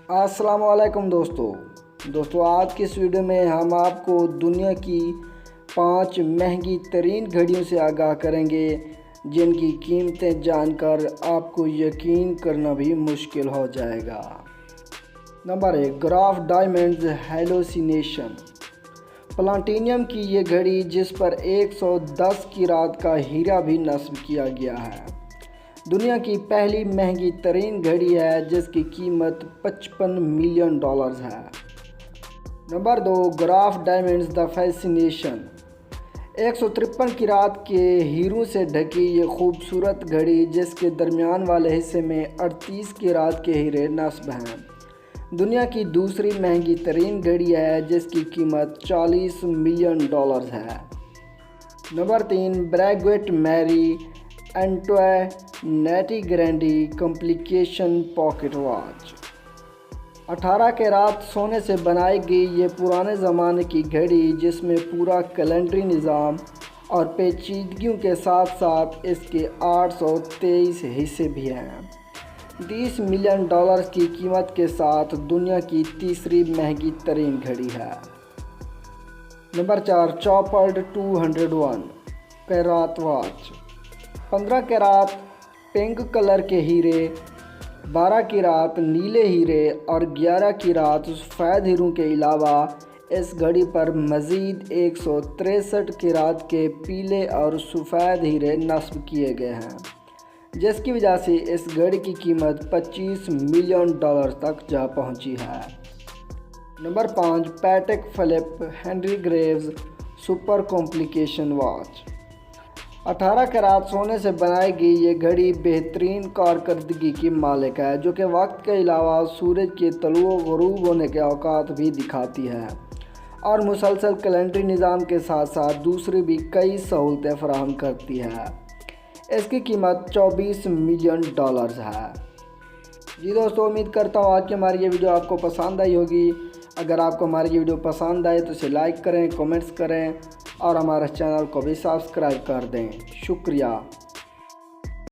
السلام علیکم دوستو آج کی اس ویڈیو میں ہم آپ کو دنیا کی 5 مہنگی ترین گھڑیوں سے آگاہ کریں گے جن کی قیمتیں جان کر آپ کو یقین کرنا بھی مشکل ہو جائے گا۔ Number 1، Graff diamonds hallucination. Platinum کی یہ گھڑی جس پر 110 کیرات کا ہیرا بھی نصب کیا گیا ہے، دنیا کی پہلی مہنگی ترین گھڑی ہے جس کی قیمت $55 ملین ہے۔ نمبر 2، گراف ڈائمنڈز دا فیسینیشن۔ 153 کیرات کے ہیروں سے ڈھکی یہ خوبصورت گھڑی جس کے درمیان والے حصے میں 38 کیرات کے ہیرے نصب ہیں، دنیا کی دوسری مہنگی ترین گھڑی ہے جس کی قیمت $40 ملین ہے۔ نمبر 3، بریگویٹ میری اینٹوینیٹی گرینڈی کمپلیکیشن پاکٹ واچ۔ 18 کیرات سونے سے بنائی گئی یہ پرانے زمانے کی گھڑی جس میں پورا کیلنڈری نظام اور پیچیدگیوں کے ساتھ ساتھ اس کے 823 حصے بھی ہیں، $30 ملین کی قیمت کے ساتھ دنیا کی تیسری مہنگی ترین گھڑی ہے۔ Number 4، Chopard 201 carat watch. 15 carat pink colour کے ہیرے، 12 کیرات نیلے ہیرے اور 11 کیرات سفید ہیروں کے علاوہ اس گھڑی پر مزید 163 کیرات کے پیلے اور سفید ہیرے نصب کیے گئے ہیں، جس کی وجہ سے اس گھڑی کی قیمت $25 ملین تک جا پہنچی ہے۔ Number 5، Patek Philippe Henry Graves super complication watch. 18 carat سونے سے بنائی گئی یہ گھڑی بہترین کارکردگی کی مالک ہے جو کہ وقت کے علاوہ سورج کے طلوع و غروب ہونے کے اوقات بھی دکھاتی ہے اور مسلسل کیلنڈری نظام کے ساتھ ساتھ دوسری بھی کئی سہولتیں فراہم کرتی ہے۔ اس کی قیمت $24 ملین ہے۔ جی دوستو، امید کرتا ہوں آج کی ہماری یہ ویڈیو آپ کو پسند آئی ہوگی۔ اگر آپ کو ہماری یہ ویڈیو پسند آئے تو اسے لائک کریں، کومنٹس کریں اور ہمارے چینل کو بھی سبسکرائب کر دیں۔ شکریہ۔